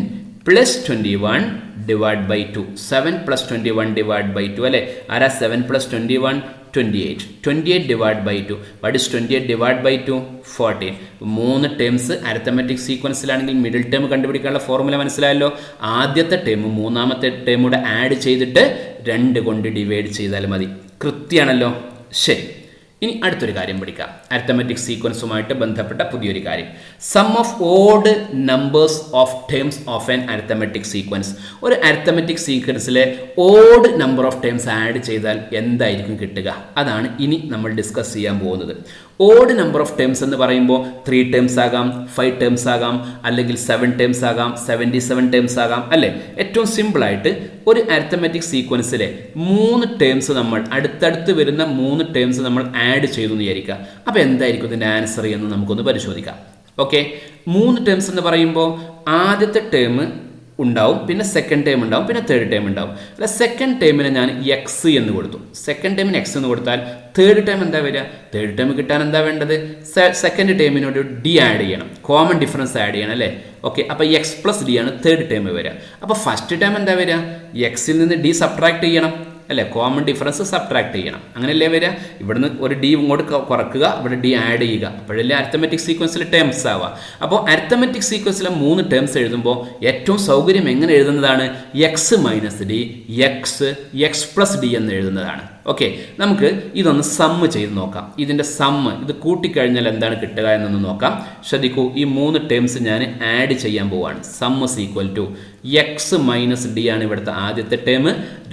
plus 21 divide by 2. 7 plus 21 divide by 2 അല്ലേ? ആരാ 7 plus 21? 28. 28 divide by 2. What is 28 divide by 2? 14. 3 terms arithmetic സീക്വൻസിലാണെങ്കിൽ മിഡിൽ ടേം കണ്ടുപിടിക്കാനുള്ള formula മനസ്സിലായല്ലോ. ആദ്യത്തെ ടേം മൂന്നാമത്തെ ടേമൂടെ ആഡ് ചെയ്തിട്ട് 2 കൊണ്ട് ഡിവൈഡ് ചെയ്താൽ മതി. കൃത്യമാണല്ലോ. ശരി, ഇനി അടുത്തൊരു കാര്യം പഠിക്കാം. അരിത്തമെറ്റിക് സീക്വൻസുമായിട്ട് ബന്ധപ്പെട്ട പുതിയൊരു കാര്യം. Sum of odd numbers of terms of an arithmetic sequence. ഒരു അരിത്തമെറ്റിക് സീക്വൻസിലെ odd number of terms add ചെയ്താൽ എന്തായിരിക്കും കിട്ടുക? അതാണ് ഇനി നമ്മൾ ഡിസ്കസ് ചെയ്യാൻ പോകുന്നത്. ഓഡ് നമ്പർ ഓഫ് ടേംസ് എന്ന് പറയുമ്പോൾ 3 ടേംസ് ആകാം, 5 ടേംസ് ആകാം, അല്ലെങ്കിൽ 7 ടേംസ് ആകാം, 77 ടേംസ് ആകാം, അല്ലേ? ഏറ്റവും സിമ്പിളായിട്ട് ഒരു അരിത്തമെറ്റിക് സീക്വൻസിലെ 3 ടേംസ് നമ്മൾ അടുത്തടുത്ത് വരുന്ന 3 ടേംസ് നമ്മൾ ആഡ് ചെയ്തു എന്ന് വിചാരിക്കുക. അപ്പോൾ എന്തായിരിക്കും ഇതിൻ്റെ ആൻസർ എന്ന് നമുക്കൊന്ന് പരിശോധിക്കാം. ഓക്കെ, 3 ടേംസ് എന്ന് പറയുമ്പോൾ ആദ്യത്തെ ടേം ഉണ്ടാവും, പിന്നെ സെക്കൻഡ് ടേം ഉണ്ടാവും, പിന്നെ തേർഡ് ടേം ഉണ്ടാവും. അല്ല, സെക്കൻഡ് ടേമിന് ഞാൻ എക്സ് എന്ന് കൊടുത്തു. സെക്കൻഡ് ടേമിന് എക്സ് എന്ന് കൊടുത്താൽ തേർഡ് ടേം എന്താ വരിക? തേർഡ് ടേം കിട്ടാൻ എന്താ വേണ്ടത്? സെക്കൻഡ് ടേമിനോട് ഡി ആഡ് ചെയ്യണം, കോമൺ ഡിഫറൻസ് ആഡ് ചെയ്യണം, അല്ലേ? ഓക്കെ, അപ്പോൾ എക്സ് പ്ലസ് ഡി ആണ് തേർഡ് ടേം വരിക. അപ്പോൾ ഫസ്റ്റ് ടേം എന്താ വരിക? എക്സിൽ നിന്ന് ഡി സബ്ട്രാക്ട് ചെയ്യണം, അല്ലേ? കോമൺ ഡിഫറൻസ് സബ്ട്രാക്ട് ചെയ്യണം. അങ്ങനെയല്ലേ വരിക? ഇവിടുന്ന് ഒരു ഡി ഇങ്ങോട്ട് കുറക്കുക, ഇവിടെ ഡി ആഡ് ചെയ്യുക. അപ്പോഴല്ലേ അരിത്തമെറ്റിക് സീക്വൻസിൽ ടേംസ് ആവുക. അപ്പോൾ അരിത്തമെറ്റിക് സീക്വൻസിലെ 3 ടേംസ് എഴുതുമ്പോൾ ഏറ്റവും സൗകര്യം എങ്ങനെ എഴുതുന്നതാണ്? X minus d, x plus d എന്ന് എഴുതുന്നതാണ്. ഓക്കെ, നമുക്ക് ഇതൊന്ന് സമ്മ് ചെയ്ത് നോക്കാം. ഇതിൻ്റെ സമ്മ് ഇത് കൂട്ടിക്കഴിഞ്ഞാൽ എന്താണ് കിട്ടുക എന്നൊന്ന് നോക്കാം. ശ്രദ്ധിക്കൂ, ഈ 3 ടേംസ് ഞാൻ ആഡ് ചെയ്യാൻ പോവാണ്. Sum is equal to x minus d ആണ് ഇവിടുത്തെ ആദ്യത്തെ ടേം,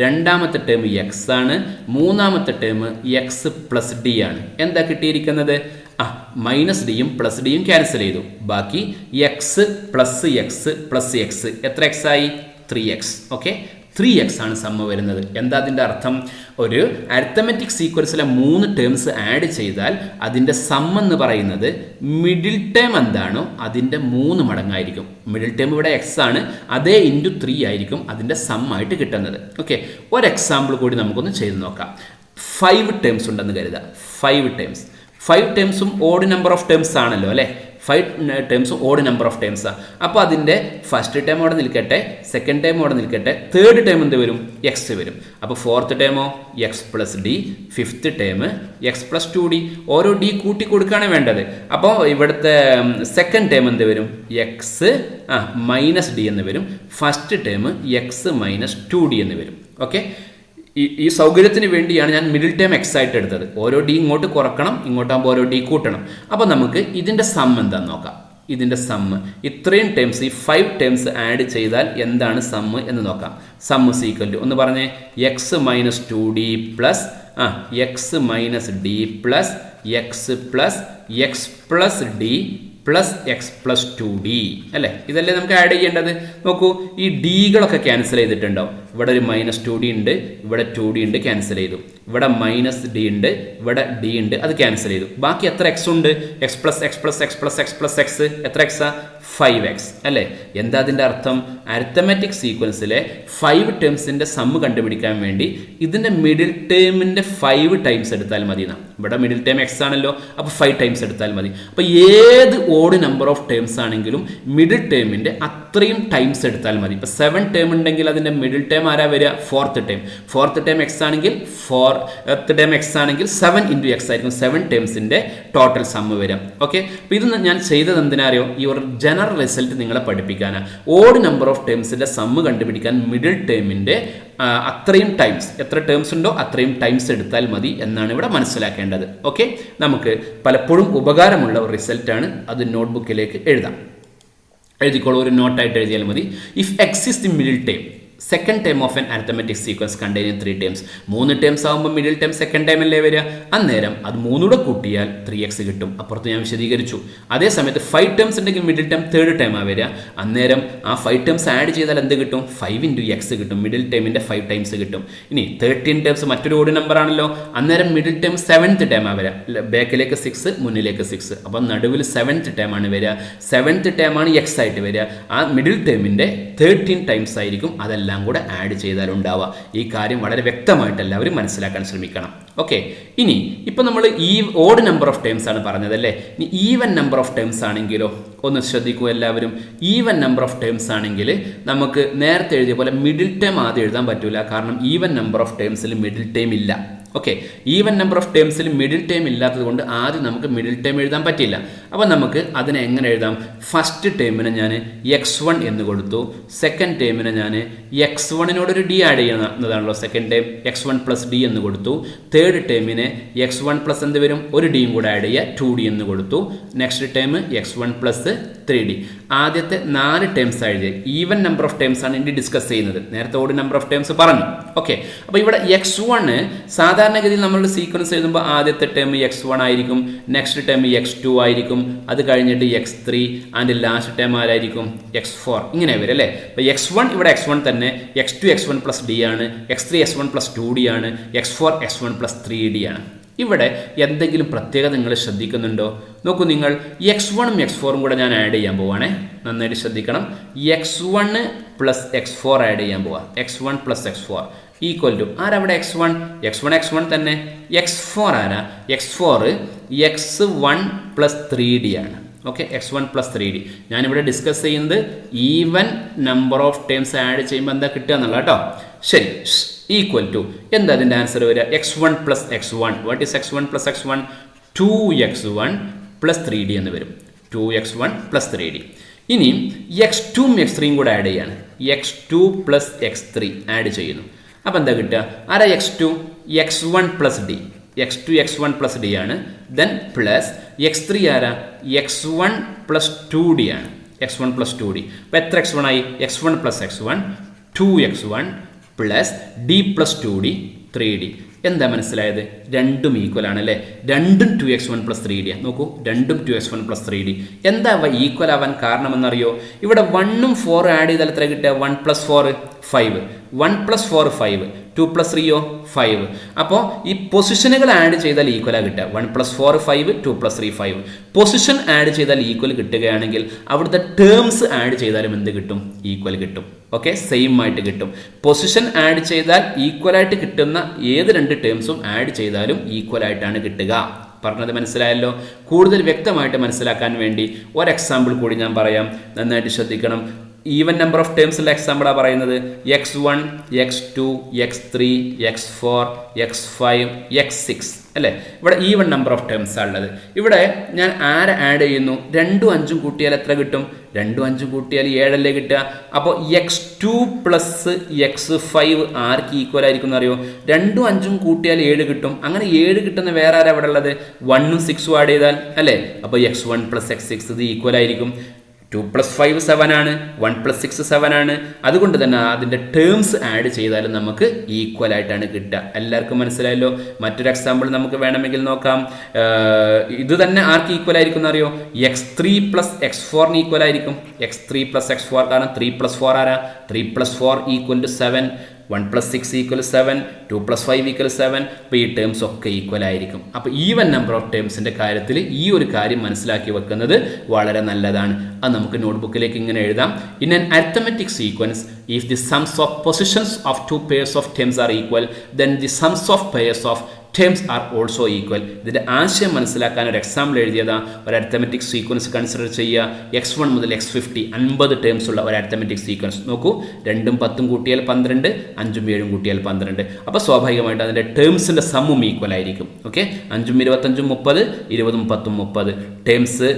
രണ്ടാമത്തെ ടേം എക്സ് ആണ്, മൂന്നാമത്തെ ടേം എക്സ് പ്ലസ് ഡി ആണ്. എന്താ കിട്ടിയിരിക്കുന്നത്? മൈനസ് ഡിയും പ്ലസ് ഡിയും ക്യാൻസൽ ചെയ്തു. ബാക്കി X plus X plus X. എത്ര എക്സ് ആയി? 3x. ഓക്കെ, 3x ആണ് സമ്മ വരുന്നത്. എന്താ അതിൻ്റെ അർത്ഥം? ഒരു അരിത്തമെറ്റിക് സീക്വൻസിലെ 3 ടേംസ് ആഡ് ചെയ്താൽ അതിൻ്റെ സം എന്ന് പറയുന്നത് മിഡിൽ ടേം എന്താണോ അതിൻ്റെ 3 മടങ്ങായിരിക്കും. മിഡിൽ ടേം ഇവിടെ എക്സ് ആണ്, അതേ ഇൻറ്റു 3 ആയിരിക്കും അതിൻ്റെ സം ആയിട്ട് കിട്ടുന്നത്. ഓക്കെ, ഒരു എക്സാമ്പിൾ കൂടി നമുക്കൊന്ന് ചെയ്ത് നോക്കാം. 5 ടേംസ് ഉണ്ടെന്ന് കരുതുക. 5 ടേംസും ഓഡ് നമ്പർ ഓഫ് ടേംസ് ആണല്ലോ, അല്ലേ? 5 ടേംസും ഓഡ് നമ്പർ ഓഫ് ടേംസാണ്. അപ്പോൾ അതിൻ്റെ ഫസ്റ്റ് ടേം അവിടെ നിൽക്കട്ടെ, സെക്കൻഡ് ടേം അവിടെ നിൽക്കട്ടെ, തേർഡ് ടേം എന്ത് വരും? എക്സ് വരും. അപ്പോൾ ഫോർത്ത് ടേമോ x plus d, fifth term x plus 2d. ഓരോ ഡി കൂട്ടി കൊടുക്കുകയാണ് വേണ്ടത്. അപ്പോൾ ഇവിടുത്തെ സെക്കൻഡ് ടേം എന്ത് വരും? എക്സ് മൈനസ് ഡി എന്ന് വരും. First term X minus 2d എന്ന് വരും. ഓക്കെ, ഈ സൗകര്യത്തിന് വേണ്ടിയാണ് ഞാൻ മിഡിൽ ടേം എക്സ് ആയിട്ട് എടുത്തത്. ഓരോ ഡി ഇങ്ങോട്ട് കുറക്കണം, ഇങ്ങോട്ടാകുമ്പോൾ ഓരോ ഡി കൂട്ടണം. അപ്പോൾ നമുക്ക് ഇതിൻ്റെ സം എന്താണെന്ന് നോക്കാം. ഇതിൻ്റെ സമ്മ് ഇത്രയും ടേംസ്, ഈ 5 ടേംസ് ആഡ് ചെയ്താൽ എന്താണ് സമ്മ് എന്ന് നോക്കാം. സമ്മ് ഈക്വൽ ടു ഒന്ന് പറഞ്ഞേ, X minus 2d plus X minus D plus X plus D plus X plus 2d, അല്ലേ? ഇതല്ലേ നമുക്ക് ആഡ് ചെയ്യേണ്ടത്. നോക്കൂ, ഈ ഡികളൊക്കെ ക്യാൻസൽ ചെയ്തിട്ടുണ്ടാവും. ഇവിടെ ഒരു മൈനസ് 2d ഉണ്ട്, ഇവിടെ 2d ഉണ്ട്, ക്യാൻസൽ ചെയ്തു. ഇവിടെ മൈനസ് ഡി ഉണ്ട്, ഇവിടെ ഡി ഉണ്ട്, അത് ക്യാൻസൽ ചെയ്തു. ബാക്കി എത്ര എക്സ് ഉണ്ട്? X plus X plus X plus X plus X. എത്ര എക്സാ? 5x, അല്ലേ? എന്താ അതിൻ്റെ അർത്ഥം? അരിത്തമെറ്റിക് സീക്വൻസിലെ 5 ടേംസിൻ്റെ സമ്മ് കണ്ടുപിടിക്കാൻ വേണ്ടി ഇതിൻ്റെ മിഡിൽ ടേമിൻ്റെ 5 ടൈംസ് എടുത്താൽ മതി. ഇവിടെ മിഡിൽ ടേം എക്സ് ആണല്ലോ, അപ്പോൾ 5 ടൈംസ് എടുത്താൽ മതി. അപ്പോൾ ഏത് ഓഡ് നമ്പർ ഓഫ് ടേംസ് ആണെങ്കിലും മിഡിൽ ടേമിൻ്റെ അത്രയും ടൈംസ് എടുത്താൽ മതി. ഇപ്പോൾ 7 ടേം ഉണ്ടെങ്കിൽ അതിൻ്റെ മിഡിൽ ടേം ആരാ വരിക? ഫോർത്ത് ടേം എക്സ് ആണെങ്കിൽ 7 ഇൻറ്റു എക്സ് ആയിരിക്കും 7 ടേംസിൻ്റെ ടോട്ടൽ സമ്മ് വരിക. ഓക്കെ, അപ്പോൾ ഇത് ഞാൻ ചെയ്തത് എന്തിനാറിയോ? ഈ ഒരു ജനറൽ റിസൾട്ട് നിങ്ങളെ പഠിപ്പിക്കാനാണ്. ഓഡ് നമ്പർ ഓഫ് ടേംസിൻ്റെ സമ്മ് കണ്ടുപിടിക്കാൻ മിഡിൽ ടേമിൻ്റെ അത്രയും ടൈംസ്, എത്ര ടേംസ് ഉണ്ടോ അത്രയും ടൈംസ് എടുത്താൽ മതി എന്നാണ് ഇവിടെ മനസ്സിലാക്കേണ്ടത്. ഓക്കെ, നമുക്ക് പലപ്പോഴും ഉപകാരമുള്ള ഒരു റിസൾട്ടാണ്. അത് നോട്ട്ബുക്കിലേക്ക് എഴുതിക്കോളൂ. ഒരു നോട്ടായിട്ട് എഴുതിയാൽ മതി. If X is the middle term, second term of N arithmetic sequence containing 3 terms. 3 terms ആകുമ്പോൾ മിഡിൽ ടേം സെക്കൻഡ് ടൈം അല്ലേ വരിക? അന്നേരം അത് 3 കൂടെ കൂട്ടിയാൽ 3x കിട്ടും. അപ്പുറത്ത് ഞാൻ വിശദീകരിച്ചു. അതേ സമയത്ത് 5 ടേംസ് ഉണ്ടെങ്കിൽ മിഡിൽ ടേം തേർഡ് ടൈമാണ് വരിക. അന്നേരം ആ 5 ടേംസ് ആഡ് ചെയ്താൽ എന്ത് കിട്ടും? 5 ഇൻറ്റു എക്സ് കിട്ടും. മിഡിൽ ടേമിൻ്റെ 5 ടൈംസ് കിട്ടും. ഇനി 13 ടേംസ് മറ്റൊരു ഓഡ് നമ്പർ ആണല്ലോ. അന്നേരം മിഡിൽ ടേം 7th ടേമാണ് വരിക. ബാക്കിലേക്ക് 6, മുന്നിലേക്ക് 6. അപ്പം നടുവിൽ 7th ടേമാണ് വരിക. 7th ടേമാണ് എക്സ് ആയിട്ട് വരിക. ആ മിഡിൽ ടേമിൻ്റെ 13 ടൈംസ് ആയിരിക്കും. അതല്ല എല്ലാം കൂടെ ആഡ് ചെയ്താലുണ്ടാവുക. ഈ കാര്യം വളരെ വ്യക്തമായിട്ട് എല്ലാവരും മനസ്സിലാക്കാൻ ശ്രമിക്കണം. ഓക്കെ, ഇനി ഇപ്പം നമ്മൾ ഈ ഓഡ് നമ്പർ ഓഫ് ടേംസ് ആണ് പറഞ്ഞതല്ലേ. ഇനി ഈവൻ നമ്പർ ഓഫ് ടേംസ് ആണെങ്കിലോ ഒന്ന് ശ്രദ്ധിക്കുക എല്ലാവരും. ഈവൻ നമ്പർ ഓഫ് ടേംസ് ആണെങ്കിൽ നമുക്ക് നേരത്തെ എഴുതിയ പോലെ മിഡിൽ ടേം ആദ്യം എഴുതാൻ പറ്റില്ല. കാരണം ഈവൻ നമ്പർ ഓഫ് ടേംസിൽ മിഡിൽ ടേം ഇല്ല. ഓക്കെ, ഈവൻ നമ്പർ ഓഫ് ടേംസിൽ മിഡിൽ ടേം ഇല്ലാത്തത് കൊണ്ട് ആദ്യം നമുക്ക് മിഡിൽ ടേം എഴുതാൻ പറ്റില്ല. അപ്പോൾ നമുക്ക് അതിനെ എങ്ങനെ എഴുതാം? ഫസ്റ്റ് ടേമിനെ ഞാൻ x1 എന്ന് കൊടുത്തു, സെക്കൻഡ് ടേമിനെ ഞാൻ x1-നോടൊരു ഡി ആഡ് ചെയ്യുന്നതാണല്ലോ second term, x1 plus d എന്ന് കൊടുത്തു. തേർഡ് ടേമിനെ x1 പ്ലസ് എന്ത് വരും? ഒരു ഡിയും കൂടെ ആഡ് ചെയ്യുക, 2d എന്ന് കൊടുത്തു. Next term x1 plus 3d. ആദ്യത്തെ 4 ടേംസ് എഴുതിയ ഈവൻ നമ്പർ ഓഫ് ടേംസ് ആണ് ഇനി ഡിസ്കസ് ചെയ്യുന്നത്. നേരത്തെ ഓഡ് നമ്പർ ഓഫ് ടേംസ് പറഞ്ഞു. ഓക്കെ, അപ്പോൾ ഇവിടെ x1 സാധാരണഗതിയിൽ നമ്മളുടെ സീക്വൻസ് എഴുതുമ്പോൾ ആദ്യത്തെ ടേം x1 ആയിരിക്കും, നെക്സ്റ്റ് ടേം x2 ആയിരിക്കും, അത് കഴിഞ്ഞിട്ട് x3 ആൻഡ് ലാസ്റ്റ് ടേം ആരായിരിക്കും? x4. ഇങ്ങനെ വരും അല്ലേ. അപ്പോൾ x1 ഇവിടെ x1 തന്നെ, x2 x1 പ്ലസ് ഡി ആണ്, x3 x1 പ്ലസ് 2d ആണ്, x4 x1 പ്ലസ് 3d ആണ്. ഇവിടെ എന്തെങ്കിലും പ്രത്യേകത നിങ്ങൾ ശ്രദ്ധിക്കുന്നുണ്ടോ? നോക്കൂ നിങ്ങൾ, x1ഉം x4ഉം കൂടെ ഞാൻ ആഡ് ചെയ്യാൻ പോവാണേ. നന്നായിട്ട് ശ്രദ്ധിക്കണം. x1 പ്ലസ് x4 ആഡ് ചെയ്യാൻ പോവാ. x1 plus x4 equal to ആരവിടെ? x1 തന്നെ. x4 ആരാ? x4 x1 പ്ലസ് 3d ആണ്. Okay, x1 plus 3d. ഞാനിവിടെ ഡിസ്കസ് ചെയ്യുന്നത് even number of terms add ചെയ്യുമ്പോൾ എന്താ കിട്ടുക എന്നുള്ള കേട്ടോ. ശരി, ഈക്വൽ ടു എന്താ അതിൻ്റെ ആൻസർ വരിക? x1 plus x1. What is x1 plus x1? 2x1 plus 3d എന്ന് വരും. 2x1 plus 3d. ഇനി x2ഉം x3യും കൂടെ ആഡ് ചെയ്യാണ്. x2 പ്ലസ് x3 ആഡ് ചെയ്യുന്നു. അപ്പോൾ എന്താ കിട്ടുക? ആരാ x2? x1 plus D. x2 x1 plus D ആണ്. ദെൻ പ്ലസ് x3 ആരാ? x1 പ്ലസ് 2d ആണ്. x1 plus 2d. അപ്പോൾ എത്ര x1 ആയി? x1 plus x1 2x1 plus D plus 2d 3d. എന്താ മനസ്സിലായത്? രണ്ടും ഈക്വൽ ആണ് അല്ലേ. രണ്ടും 2x1 പ്ലസ് 3d. നോക്കൂ, രണ്ടും 2x1 പ്ലസ് 3d. എന്താ ഈക്വൽ ആവാൻ കാരണമെന്നറിയോ? ഇവിടെ 1ഉം 4 ആഡ് ചെയ്താൽ എത്ര കിട്ടുക? 1 പ്ലസ് 4 5. 1 പ്ലസ് 4 5. 2 പ്ലസ് 3യോ 5. അപ്പോൾ ഈ പൊസിഷനുകൾ ആഡ് ചെയ്താൽ ഈക്വലാ കിട്ടുക. 1 പ്ലസ് 4 5, 2 പ്ലസ് 3 5. പൊസിഷൻ ആഡ് ചെയ്താൽ ഈക്വൽ കിട്ടുകയാണെങ്കിൽ അവിടുത്തെ ടേംസ് ആഡ് ചെയ്താലും എന്ത് കിട്ടും? ഈക്വൽ കിട്ടും. ഓക്കെ, സെയിം ആയിട്ട് കിട്ടും. പൊസിഷൻ ആഡ് ചെയ്താൽ ഈക്വലായിട്ട് കിട്ടുന്ന ഏത് രണ്ട് ടേംസും ആഡ് ചെയ്താലും ഈക്വൽ ആയിട്ടാണ് കിട്ടുക. പറഞ്ഞത് മനസ്സിലായല്ലോ. കൂടുതൽ വ്യക്തമായിട്ട് മനസ്സിലാക്കാൻ വേണ്ടി ഒരു എക്സാമ്പിൾ കൂടി ഞാൻ പറയാം. നന്നായിട്ട് ശ്രദ്ധിക്കണം. ഈവൻ നമ്പർ ഓഫ് ടേംസിലെ എക്സാമ്പിളാണ് പറയുന്നത്. x1 x2 x3 x4 x5 x6 അല്ലേ. ഇവിടെ ഈവൻ നമ്പർ ഓഫ് ടേംസ് ആണ് ഉള്ളത്. ഇവിടെ ഞാൻ ആരെ ആഡ് ചെയ്യുന്നു? 2ഉം 5ഉം കൂട്ടിയാൽ എത്ര കിട്ടും? 2ഉം 5ഉം കൂട്ടിയാൽ 7 അല്ലേ കിട്ടുക. അപ്പോൾ x2 പ്ലസ് x5 ആർക്ക് ഈക്വൽ ആയിരിക്കും എന്നറിയോ? 2ഉം 5ഉം കൂട്ടിയാൽ 7 കിട്ടും. അങ്ങനെ 7 കിട്ടുന്ന വേറെ ആരാ ഇവിടെ ഉള്ളത്? 1ഉം 6ഉം ആഡ് ചെയ്താൽ അല്ലേ. അപ്പോൾ x1 പ്ലസ് x6 ഇത് ഈക്വൽ ആയിരിക്കും. 2 പ്ലസ് 5 7 ആണ്, 1 പ്ലസ് 6 7 ആണ്. അതുകൊണ്ട് തന്നെ അതിൻ്റെ ടേംസ് ആഡ് ചെയ്താലും നമുക്ക് ഈക്വൽ ആയിട്ടാണ് കിട്ടുക. എല്ലാവർക്കും മനസ്സിലായല്ലോ. മറ്റൊരു എക്സാമ്പിൾ നമുക്ക് വേണമെങ്കിൽ നോക്കാം. ഇത് തന്നെ ആർക്ക് ഈക്വൽ ആയിരിക്കും എന്നറിയോ? x3 പ്ലസ് x4 ഈക്വൽ ആയിരിക്കും. x3 പ്ലസ് x4 കാരണം 3 പ്ലസ് 4 ആരാ? 3 plus 4 equal to 7. 1 plus 6 equal 7. 2 plus 5 equal 7. അപ്പോൾ ഈ ടേംസ് ഒക്കെ ഈക്വൽ ആയിരിക്കും. അപ്പോൾ ഈവൻ നമ്പർ ഓഫ് ടേംസിൻ്റെ കാര്യത്തിൽ ഈ ഒരു കാര്യം മനസ്സിലാക്കി വെക്കുന്നത് വളരെ നല്ലതാണ്. അത് നമുക്ക് നോട്ട്ബുക്കിലേക്ക് ഇങ്ങനെ എഴുതാം. In an arithmetic sequence, if the സംസ് of positions of 2 pairs of terms R equal, then the സംസ് of pairs of terms are also equal. ഇതിൻ്റെ ആശയം മനസ്സിലാക്കാൻ ഒരു എക്സാമ്പിൾ എഴുതിയതാ. ഒരു അരിത്തമെറ്റിക് സീക്വൻസ് കൺസിഡർ ചെയ്യുക. x1 മുതൽ x50 50 ടേംസ് ഉള്ള ഒരു അരിത്തമെറ്റിക് സീക്വൻസ്. നോക്കൂ, 2ഉം 10ഉം കൂട്ടിയാൽ 12, 5ഉം 7ഉം കൂട്ടിയാൽ 12. അപ്പോൾ സ്വാഭാവികമായിട്ട് അതിൻ്റെ ടേംസിൻ്റെ സമ്മും ഈക്വൽ ആയിരിക്കും. ഓക്കെ, 5ഉം 25ഉം 30, 20ഉം 10ഉം 30. ടേംസ്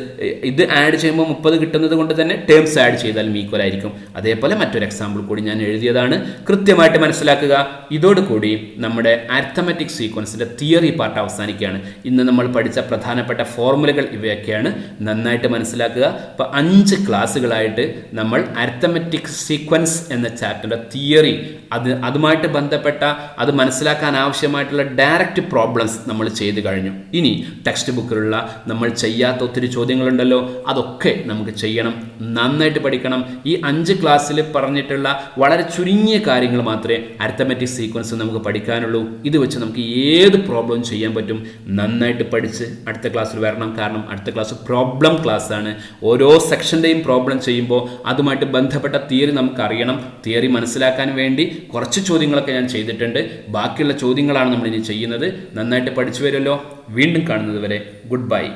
ഇത് ആഡ് ചെയ്യുമ്പോൾ 30 കിട്ടുന്നത് കൊണ്ട് തന്നെ ടേംസ് ആഡ് ചെയ്താലും ഈക്വൽ ആയിരിക്കും. അതേപോലെ മറ്റൊരു എക്സാമ്പിൾ കൂടി ഞാൻ എഴുതിയതാണ്. കൃത്യമായിട്ട് മനസ്സിലാക്കുക. ഇതോടുകൂടി നമ്മുടെ അരിത്തമെറ്റിക് സീക്വൻസിൻ്റെ തിയറി പാർട്ട് അവസാനിക്കുകയാണ്. ഇന്ന് നമ്മൾ പഠിച്ച പ്രധാനപ്പെട്ട ഫോർമുലകൾ ഇവയൊക്കെയാണ്. നന്നായിട്ട് മനസ്സിലാക്കുക. അപ്പോൾ 5 ക്ലാസ്സുകളായിട്ട് നമ്മൾ അരിത്തമെറ്റിക് സീക്വൻസ് എന്ന ചാപ്റ്ററിൻ്റെ തിയറി, അതുമായിട്ട് ബന്ധപ്പെട്ട അത് മനസ്സിലാക്കാൻ ആവശ്യമായിട്ടുള്ള ഡയറക്റ്റ് പ്രോബ്ലംസ് നമ്മൾ ചെയ്തു കഴിഞ്ഞു. ഇനി ടെക്സ്റ്റ് ബുക്കിലുള്ള നമ്മൾ ചെയ്യാത്ത ഒത്തിരി ചോദ്യങ്ങളുണ്ടല്ലോ, അതൊക്കെ നമുക്ക് ചെയ്യണം. നന്നായിട്ട് പഠിക്കണം. ഈ 5 ക്ലാസ്സിൽ പറഞ്ഞിട്ടുള്ള വളരെ ചുരുങ്ങിയ കാര്യങ്ങൾ മാത്രമേ അരിത്തമെറ്റിക് സീക്വൻസ് നമുക്ക് പഠിക്കാനുള്ളൂ. ഇത് വെച്ച് നമുക്ക് ഏത് പ്രോബ്ലം ചെയ്യാൻ പറ്റും. നന്നായിട്ട് പഠിച്ച് അടുത്ത ക്ലാസ്സിൽ വരണം. കാരണം അടുത്ത ക്ലാസ് പ്രോബ്ലം ക്ലാസ് ആണ്. ഓരോ സെക്ഷൻ്റെയും പ്രോബ്ലം ചെയ്യുമ്പോൾ അതുമായിട്ട് ബന്ധപ്പെട്ട തിയറി നമുക്ക് അറിയണം. തിയറി മനസ്സിലാക്കാൻ വേണ്ടി കുറച്ച് ചോദ്യങ്ങളൊക്കെ ഞാൻ ചെയ്തിട്ടുണ്ട്. ബാക്കിയുള്ള ചോദ്യങ്ങളാണ് നമ്മൾ ഇനി ചെയ്യുന്നത്. നന്നായിട്ട് പഠിച്ചു വരുമല്ലോ. വീണ്ടും കാണുന്നത് വരെ ഗുഡ് ബൈ.